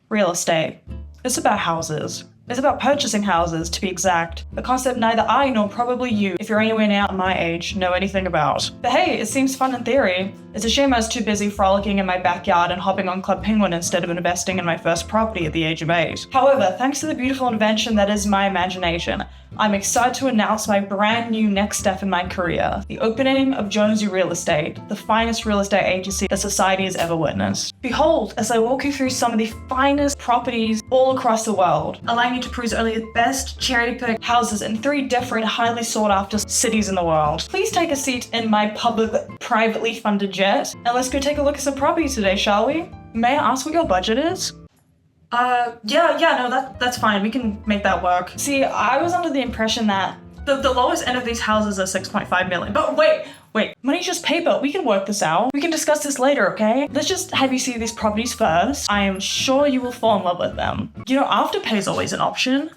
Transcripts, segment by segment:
Real estate. It's about houses. It's about purchasing houses, to be exact. A concept neither I nor probably you, if you're anywhere near my age, know anything about. But hey, it seems fun in theory. It's a shame I was too busy frolicking in my backyard and hopping on Club Penguin instead of investing in my first property at the age of 8. However, thanks to the beautiful invention that is my imagination, I'm excited to announce my brand new next step in my career, the opening of Jonesy Real Estate, the finest real estate agency that society has ever witnessed. Behold, as I walk you through some of the finest properties all across the world, allowing you to peruse only the best cherry-picked houses in 3 different highly sought-after cities in the world. Please take a seat in my public, privately funded jet, and let's go take a look at some properties today, shall we? May I ask what your budget is? That's fine. We can make that work. See, I was under the impression that the lowest end of these houses are 6.5 million. But wait, money's just paper. We can work this out. We can discuss this later, okay? Let's just have you see these properties first. I am sure you will fall in love with them. You know, Afterpay is always an option.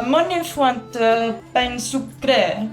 Money fuente ben sucre.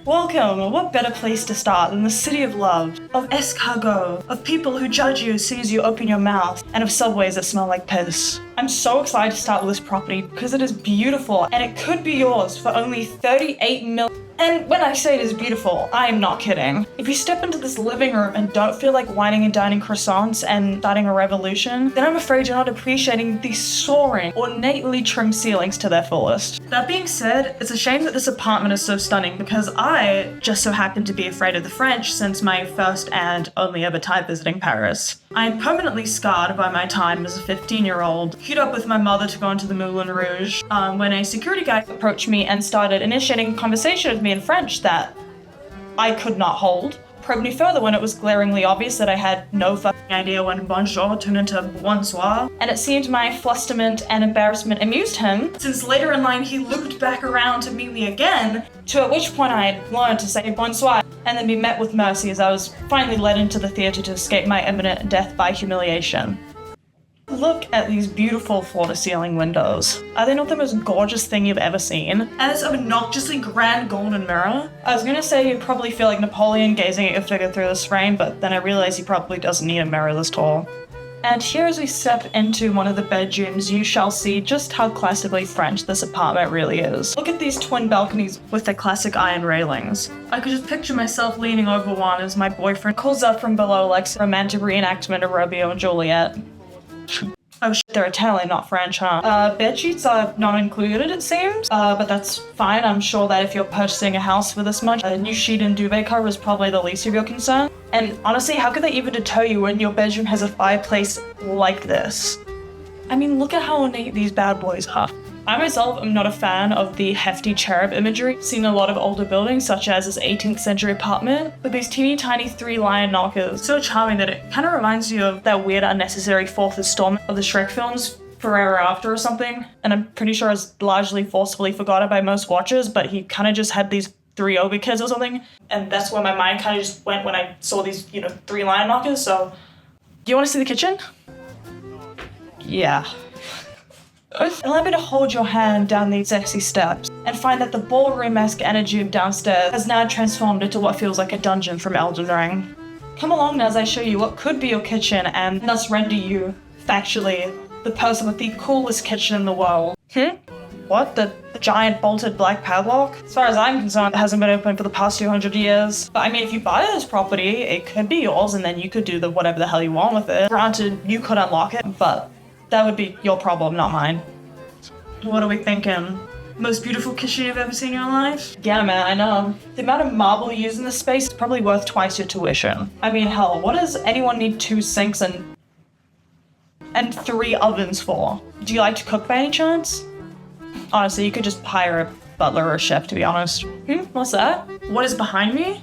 Welcome. What better place to start than the city of love, of escargot, of people who judge you as soon as you open your mouth, and of subways that smell like piss. I'm so excited to start with this property because it is beautiful and it could be yours for only 38 million. And when I say it is beautiful, I am not kidding. If you step into this living room and don't feel like whining and dining croissants and starting a revolution, then I'm afraid you're not appreciating the soaring, ornately trimmed ceilings to their fullest. That being said, it's a shame that this apartment is so stunning because I just so happen to be afraid of the French since my first and only ever time visiting Paris. I am permanently scarred by my time as a 15-year-old, queued up with my mother to go into the Moulin Rouge, when a security guy approached me and started initiating a conversation with me in French that I could not hold. Probed me further when it was glaringly obvious that I had no fucking idea when bonjour turned into bonsoir, and it seemed my flusterment and embarrassment amused him, since later in line he looped back around to meet me again, to at which point I had learned to say bonsoir, and then be met with mercy as I was finally led into the theatre to escape my imminent death by humiliation. Look at these beautiful floor-to-ceiling windows. Are they not the most gorgeous thing you've ever seen? And this obnoxiously grand golden mirror? I was gonna say you'd probably feel like Napoleon gazing at your figure through this frame, but then I realized he probably doesn't need a mirror this tall. And here as we step into one of the bedrooms, you shall see just how classically French this apartment really is. Look at these twin balconies with their classic iron railings. I could just picture myself leaning over one as my boyfriend calls up from below like some romantic reenactment of Romeo and Juliet. Oh shit, they're Italian, not French, huh? Bed sheets are not included, it seems. But that's fine. I'm sure that if you're purchasing a house for this much, a new sheet and duvet cover is probably the least of your concern. And honestly, how could they even deter you when your bedroom has a fireplace like this? I mean, look at how ornate these bad boys are. I myself am not a fan of the hefty cherub imagery seen in a lot of older buildings, such as this 18th century apartment, but these teeny tiny 3 lion knockers, so charming that it kind of reminds you of that weird unnecessary 4th installment of the Shrek films, Forever After or something, and I'm pretty sure it's largely forcefully forgotten by most watchers, but he kind of just had these 3 ogre kids or something, and that's where my mind kind of just went when I saw these, 3 lion knockers. So, do you want to see the kitchen? Yeah. Allow me to hold your hand down these sexy steps and find that the ballroom-esque energy of downstairs has now transformed into what feels like a dungeon from Elden Ring. Come along now as I show you what could be your kitchen and thus render you, factually, the person with the coolest kitchen in the world. What? The giant bolted black padlock? As far as I'm concerned, it hasn't been open for the past 200 years. But I mean, if you buy this property, it could be yours and then you could do whatever the hell you want with it. Granted, you could unlock it, but that would be your problem, not mine. What are we thinking? Most beautiful kitchen you've ever seen in your life? Yeah, man, I know. The amount of marble used in this space is probably worth twice your tuition. I mean, hell, what does anyone need 2 sinks and 3 ovens for? Do you like to cook by any chance? Honestly, you could just hire a butler or a chef, to be honest. What's that? What is behind me?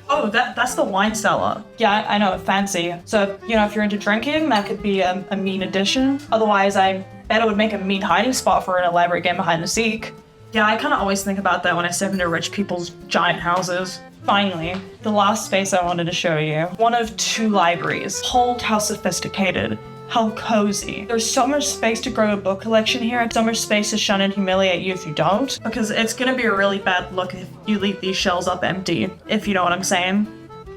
Oh, that's the wine cellar. Yeah, I know, fancy. So, if you're into drinking, that could be a mean addition. Otherwise, I bet it would make a mean hiding spot for an elaborate game of hide and seek. Yeah, I kind of always think about that when I step into rich people's giant houses. Finally, the last space I wanted to show you. One of 2 libraries. Hold how sophisticated. How cozy. There's so much space to grow a book collection here, and so much space to shun and humiliate you if you don't, because it's gonna be a really bad look if you leave these shelves up empty, if you know what I'm saying.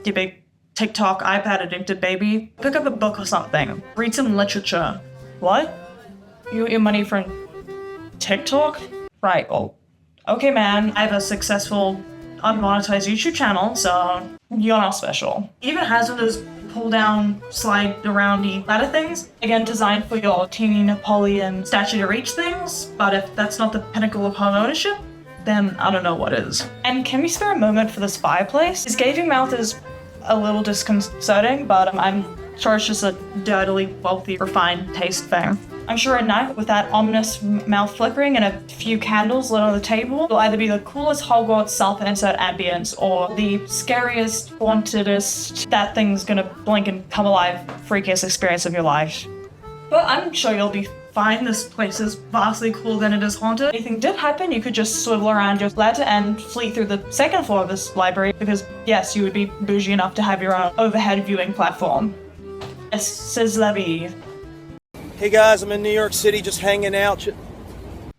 you big TikTok, iPad addicted baby. Pick up a book or something. Read some literature. What? You get your money from TikTok? Right, well, okay man, I have a successful unmonetized YouTube channel, so you're not special. It even has one of those pull down, slide aroundy ladder things. Again, designed for your teeny Napoleon statue to reach things, but if that's not the pinnacle of home ownership, then I don't know what is. And can we spare a moment for this fireplace? His gaping mouth is a little disconcerting, but I'm sure it's just a dirtily wealthy, refined taste thing. I'm sure at night, with that ominous mouth flickering and a few candles lit on the table, will either be the coolest Hogwarts self-insert ambience or the scariest, hauntedest, that thing's gonna blink and come alive, freakiest experience of your life. But I'm sure you'll be fine. This place is vastly cooler than it is haunted. If anything did happen, you could just swivel around your ladder and flee through the second floor of this library, because yes, you would be bougie enough to have your own overhead viewing platform. Yes, says Levy. Hey guys, I'm in New York City just hanging out.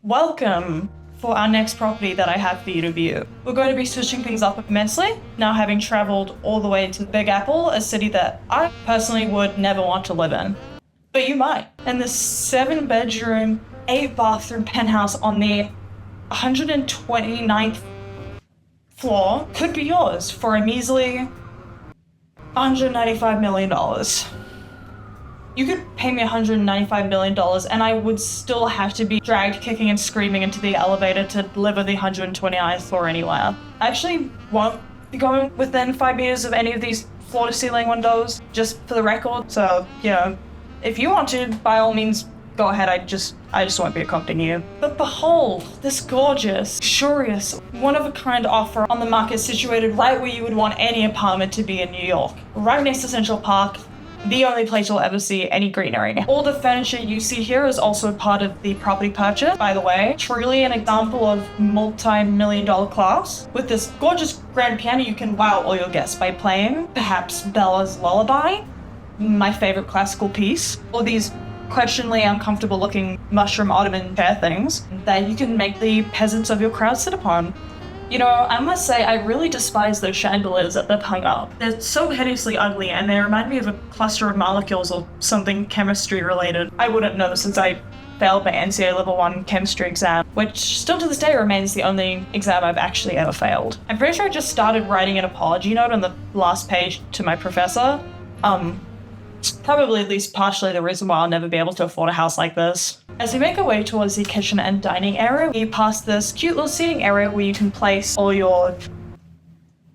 Welcome for our next property that I have for you to view. We're going to be switching things up immensely, now having traveled all the way to the Big Apple, a city that I personally would never want to live in. But you might. And this 7-bedroom, 8-bathroom penthouse on the 129th floor could be yours for a measly $195 million. You could pay me $195 million and I would still have to be dragged kicking and screaming into the elevator to deliver the 129th floor anywhere. I actually won't be going within 5 meters of any of these floor-to-ceiling windows, just for the record. So, you know, if you want to, by all means, go ahead. I just won't be accompanying you. But behold, this gorgeous, luxurious, one-of-a-kind offer on the market situated right where you would want any apartment to be in New York. Right next to Central Park, the only place you'll ever see any greenery. All the furniture you see here is also part of the property purchase, by the way. Truly an example of multi-million-dollar class. With this gorgeous grand piano, you can wow all your guests by playing perhaps Bella's Lullaby, my favorite classical piece, or these questionably uncomfortable looking mushroom ottoman chair things that you can make the peasants of your crowd sit upon. You know, I must say, I really despise those chandeliers that they've hung up. They're so hideously ugly, and they remind me of a cluster of molecules or something chemistry related. I wouldn't know since I failed my NCA Level 1 chemistry exam, which still to this day remains the only exam I've actually ever failed. I'm pretty sure I just started writing an apology note on the last page to my professor. Probably at least partially the reason why I'll never be able to afford a house like this. As we make our way towards the kitchen and dining area, we pass this cute little seating area where you can place all your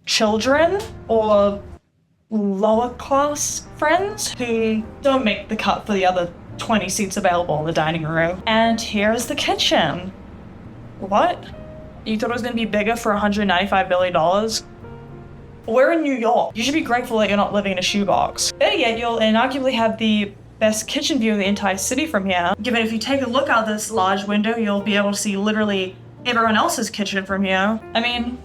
children or lower class friends who don't make the cut for the other 20 seats available in the dining room. And here is the kitchen. What? You thought it was going to be bigger for $195 billion? We're in New York. You should be grateful that you're not living in a shoebox. Better yet, you'll inarguably have the best kitchen view in the entire city from here. Given if you take a look out this large window, you'll be able to see literally everyone else's kitchen from here. I mean,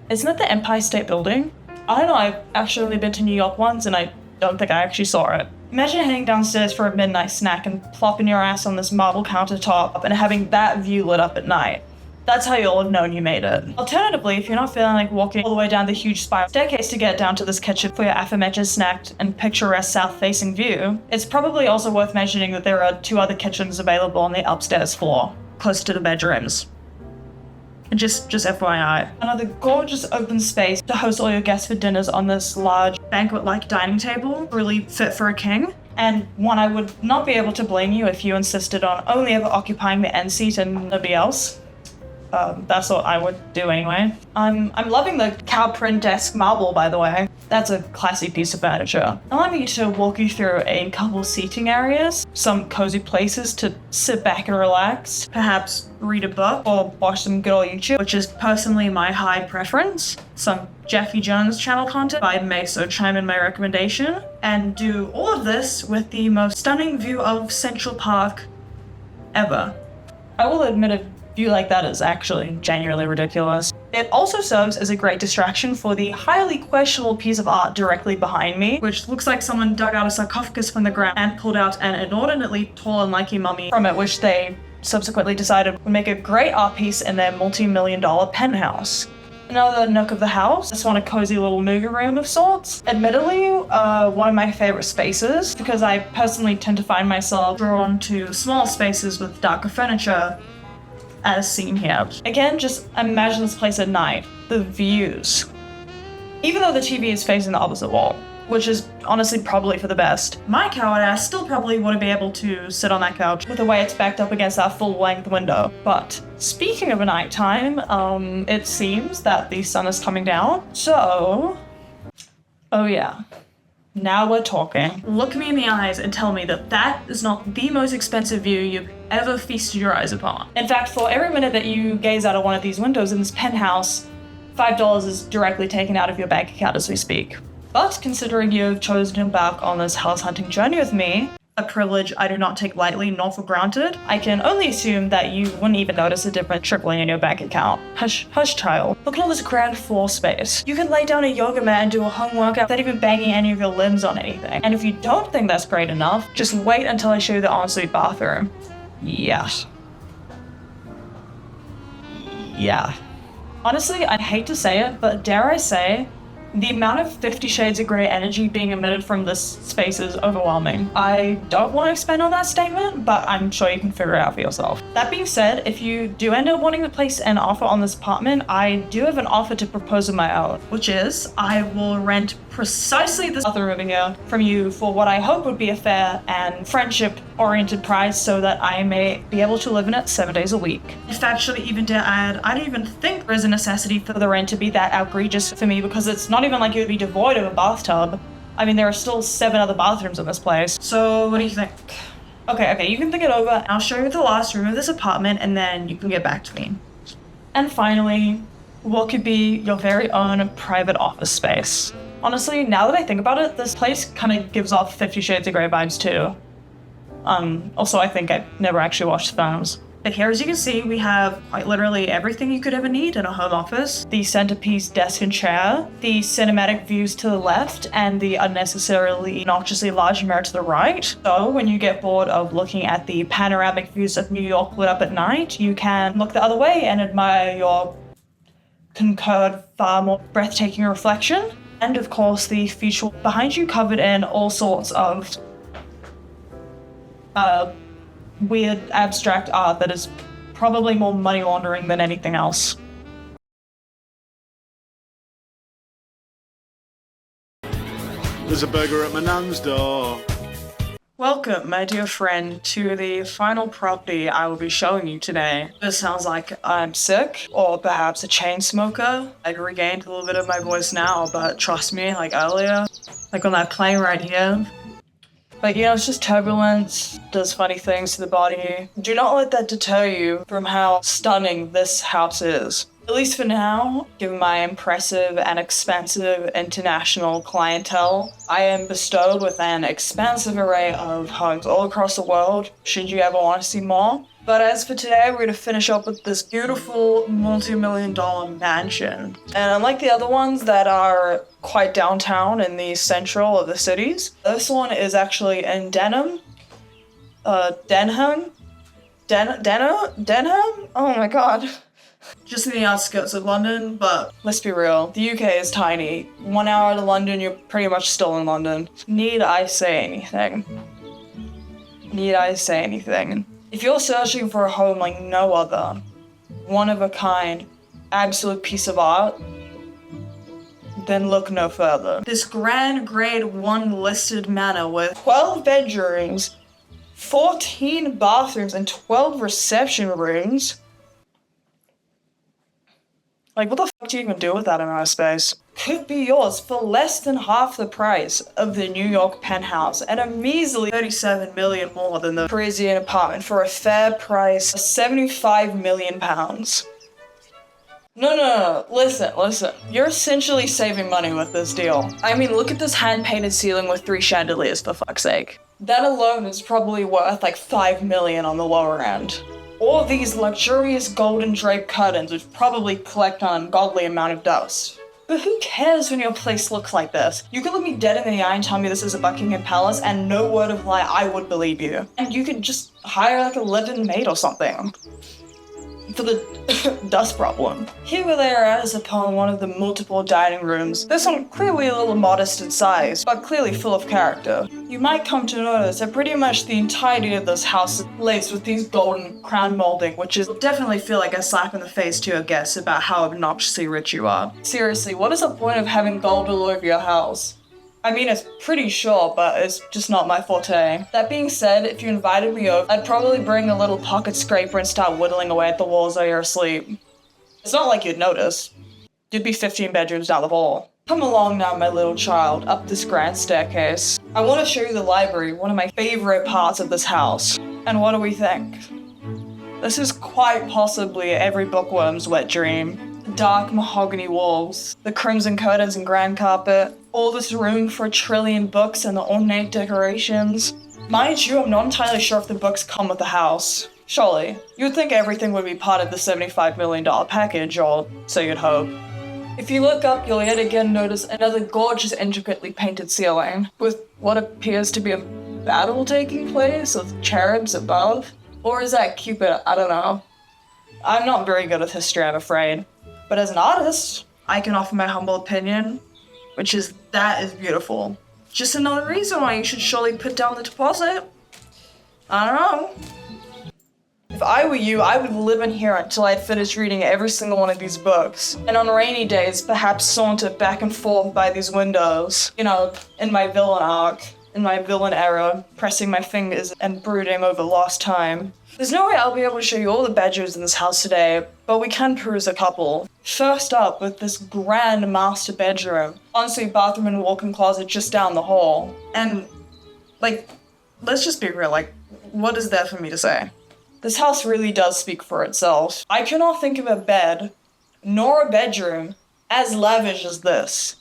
isn't that the Empire State Building? I don't know, I've actually only been to New York once and I don't think I actually saw it. Imagine heading downstairs for a midnight snack and plopping your ass on this marble countertop and having that view lit up at night. That's how you'll have known you made it. Alternatively, if you're not feeling like walking all the way down the huge spiral staircase to get down to this kitchen for your aforementioned snack and picturesque south-facing view, it's probably also worth mentioning that there are 2 other kitchens available on the upstairs floor, close to the bedrooms. Just FYI. Another gorgeous open space to host all your guests for dinners on this large banquet-like dining table, really fit for a king. And one I would not be able to blame you if you insisted on only ever occupying the end seat and nobody else. That's what I would do anyway. I'm loving the cow print-esque marble, by the way. That's a classy piece of furniture. Allow me to walk you through a couple seating areas, some cozy places to sit back and relax, perhaps read a book or watch some good old YouTube, which is personally my high preference. Some Jacky Jones channel content, I may so chime in my recommendation, and do all of this with the most stunning view of Central Park ever. I will admit a view like that is actually genuinely ridiculous. It also serves as a great distraction for the highly questionable piece of art directly behind me, which looks like someone dug out a sarcophagus from the ground and pulled out an inordinately tall and lanky mummy from it, which they subsequently decided would make a great art piece in their multi-million-dollar penthouse. Another nook of the house, just want a cozy little movie room of sorts. Admittedly, one of my favorite spaces, because I personally tend to find myself drawn to small spaces with darker furniture, as seen here. Again, just imagine this place at night. The views. Even though the TV is facing the opposite wall, which is honestly probably for the best. My coward ass still probably wouldn't be able to sit on that couch with the way it's backed up against that full-length window. But speaking of a nighttime, it seems that the sun is coming down. So, oh yeah. Now we're talking. Look me in the eyes and tell me that that is not the most expensive view you've ever feasted your eyes upon. In fact, for every minute that you gaze out of one of these windows in this penthouse, $5 is directly taken out of your bank account as we speak. But considering you've chosen to embark on this house hunting journey with me, a privilege I do not take lightly nor for granted, I can only assume that you wouldn't even notice a difference trickling in your bank account. Hush, hush child. Look at all this grand floor space. You can lay down a yoga mat and do a home workout without even banging any of your limbs on anything. And if you don't think that's great enough, just wait until I show you the ensuite bathroom. Yeah. Yeah. Honestly, I'd hate to say it, but dare I say, the amount of 50 Shades of Grey energy being emitted from this space is overwhelming. I don't want to expand on that statement, but I'm sure you can figure it out for yourself. That being said, if you do end up wanting to place an offer on this apartment, I do have an offer to propose of my own, which is I will rent precisely this bathroom over here from you for what I hope would be a fair and friendship-oriented price so that I may be able to live in it 7 days a week. In fact, should I even dare add, I don't even think there's a necessity for the rent to be that outrageous for me because it's not even like it would be devoid of a bathtub. I mean, there are still 7 other bathrooms in this place. So what do you think? Okay, you can think it over. I'll show you the last room of this apartment and then you can get back to me. And finally, what could be your very own private office space? Honestly, now that I think about it, this place kind of gives off 50 Shades of Grey vibes too. Also, I think I've never actually watched the films. But here, as you can see, we have quite literally everything you could ever need in a home office. The centerpiece desk and chair, the cinematic views to the left, and the unnecessarily obnoxiously large mirror to the right. So when you get bored of looking at the panoramic views of New York lit up at night, you can look the other way and admire your concurred far more breathtaking reflection. And of course, the feature behind you covered in all sorts of weird abstract art that is probably more money laundering than anything else. There's a burger at my nan's door. Welcome, my dear friend, to the final property I will be showing you today. This sounds like I'm sick, or perhaps a chain smoker. I've regained a little bit of my voice now, but trust me, like earlier, like on that plane right here. But you know, it's just turbulence, does funny things to the body. Do not let that deter you from how stunning this house is. At least for now, given my impressive and expensive international clientele, I am bestowed with an expansive array of homes all across the world, should you ever want to see more. But as for today, we're going to finish up with this beautiful multi-million-dollar mansion. And unlike the other ones that are quite downtown in the central of the cities, this one is actually in Denham? Denham? Oh my god. Just in the outskirts of London, but let's be real, the UK is tiny. 1 hour to London, you're pretty much still in London. Need I say anything? Need I say anything? If you're searching for a home like no other, one of a kind, absolute piece of art, then look no further. This grand grade 1 listed manor with 12 bedrooms, 14 bathrooms, and 12 reception rooms. Like, what the fuck do you even do with that amount of space? Could be yours for less than half the price of the New York penthouse and a measly 37 million more than the Parisian apartment for a fair price of 75 million pounds. No, listen. You're essentially saving money with this deal. I mean, look at this hand-painted ceiling with 3 chandeliers, for fuck's sake. That alone is probably worth like 5 million on the lower end. All these luxurious golden draped curtains which probably collect an ungodly amount of dust. But who cares when your place looks like this? You could look me dead in the eye and tell me this is a Buckingham Palace and no word of lie I would believe you. And you could just hire like a live-in maid or something. for the dust problem. Here we lay our eyes upon one of the multiple dining rooms. This one clearly a little modest in size, but clearly full of character. You might come to notice that pretty much the entirety of this house is laced with these golden crown molding, which is definitely feel like a slap in the face to your guests about how obnoxiously rich you are. Seriously, what is the point of having gold all over your house? I mean, it's pretty sure, but it's just not my forte. That being said, if you invited me over, I'd probably bring a little pocket scraper and start whittling away at the walls while you're asleep. It's not like you'd notice. You'd be 15 bedrooms down the hall. Come along now, my little child, up this grand staircase. I want to show you the library, one of my favorite parts of this house. And what do we think? This is quite possibly every bookworm's wet dream. The dark mahogany walls, the crimson curtains and grand carpet, all this room for 1 trillion books and the ornate decorations. Mind you, I'm not entirely sure if the books come with the house. Surely, you'd think everything would be part of the $75 million package, or so you'd hope. If you look up, you'll yet again notice another gorgeous, intricately painted ceiling, with what appears to be a battle taking place with cherubs above. Or is that Cupid? I don't know. I'm not very good with history, I'm afraid. But as an artist, I can offer my humble opinion, which is that is beautiful. Just another reason why you should surely put down the deposit. I don't know. If I were you, I would live in here until I'd finished reading every single one of these books. And on rainy days, perhaps saunter back and forth by these windows. You know, in my villain arc, in my villain era, pressing my fingers and brooding over lost time. There's no way I'll be able to show you all the bedrooms in this house today, but we can peruse a couple. First up, with this grand master bedroom. Ensuite bathroom and walk-in closet just down the hall. And, like, let's just be real, like, what is there for me to say? This house really does speak for itself. I cannot think of a bed, nor a bedroom, as lavish as this.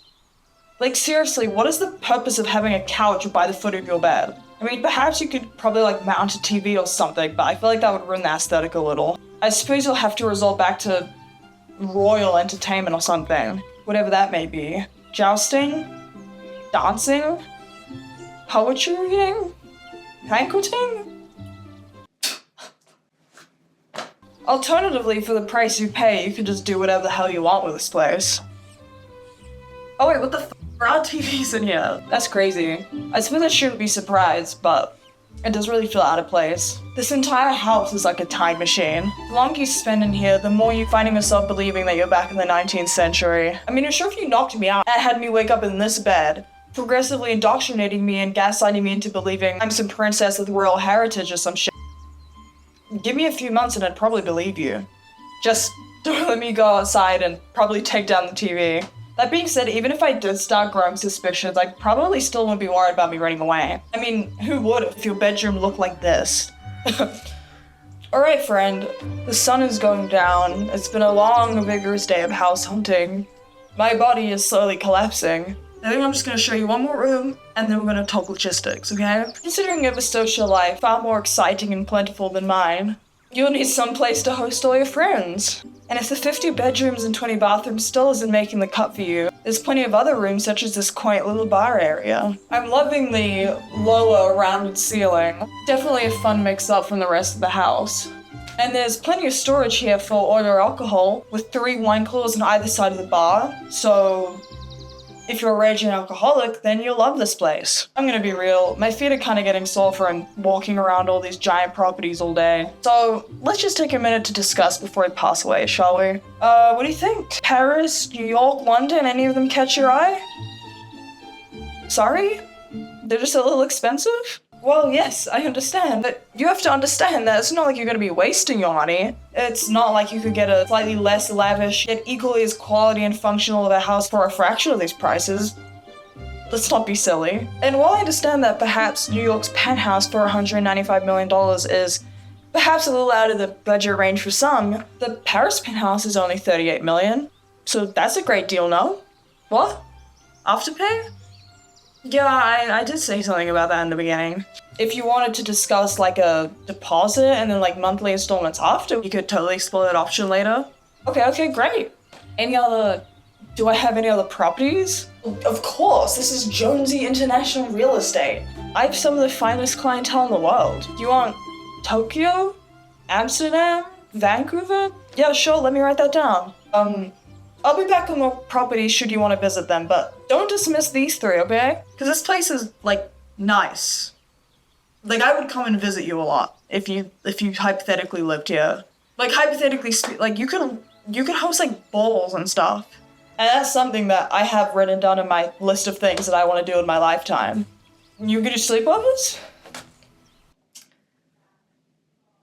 Like, seriously, what is the purpose of having a couch by the foot of your bed? I mean, perhaps you could probably, like, mount a TV or something, but I feel like that would ruin the aesthetic a little. I suppose you'll have to resort back to royal entertainment or something, whatever that may be. Jousting? Dancing? Poetry reading? Banqueting? Alternatively, for the price you pay, you could just do whatever the hell you want with this place. Oh wait, what the f***? There are TVs in here. That's crazy. I suppose I shouldn't be surprised, but it does really feel out of place. This entire house is like a time machine. The longer you spend in here, the more you're finding yourself believing that you're back in the 19th century. I mean, I'm sure if you knocked me out and had me wake up in this bed, progressively indoctrinating me and gaslighting me into believing I'm some princess with royal heritage or some shit. Give me a few months and I'd probably believe you. Just don't let me go outside and probably take down the TV. That being said, even if I did start growing suspicions, I probably still wouldn't be worried about me running away. I mean, who would if your bedroom looked like this? Alright friend, the sun is going down. It's been a long, vigorous day of house hunting. My body is slowly collapsing. I think I'm just gonna show you one more room, and then we're gonna talk logistics, okay? Considering you have a social life far more exciting and plentiful than mine, you'll need some place to host all your friends. And if the 50 bedrooms and 20 bathrooms still isn't making the cut for you, there's plenty of other rooms such as this quaint little bar area. I'm loving the lower rounded ceiling. Definitely a fun mix up from the rest of the house. And there's plenty of storage here for order alcohol, with 3 wine coolers on either side of the bar, so if you're a raging alcoholic, then you'll love this place. I'm gonna be real, my feet are kinda getting sore from walking around all these giant properties all day. So let's just take a minute to discuss before we pass away, shall we? What do you think? Paris, New York, London, any of them catch your eye? Sorry? They're just a little expensive? Well, yes, I understand, but you have to understand that it's not like you're gonna be wasting your money. It's not like you could get a slightly less lavish, yet equally as quality and functional of a house for a fraction of these prices. Let's not be silly. And while I understand that perhaps New York's penthouse for $195 million is perhaps a little out of the budget range for some, the Paris penthouse is only $38 million. So that's a great deal, no? What? Afterpay? Yeah, I did say something about that in the beginning. If you wanted to discuss like a deposit and then like monthly installments after, you could totally explore that option later. Okay, great. Do I have any other properties? Of course, this is Jonesy International Real Estate. I have some of the finest clientele in the world. Do you want Tokyo? Amsterdam? Vancouver? Yeah, sure, let me write that down. I'll be back on the property should you want to visit them, but don't dismiss these three, okay? Because this place is, like, nice. Like, I would come and visit you a lot if you hypothetically lived here. Like, hypothetically, like, you could host, like, balls and stuff. And that's something that I have written down in my list of things that I want to do in my lifetime. You could do sleepovers?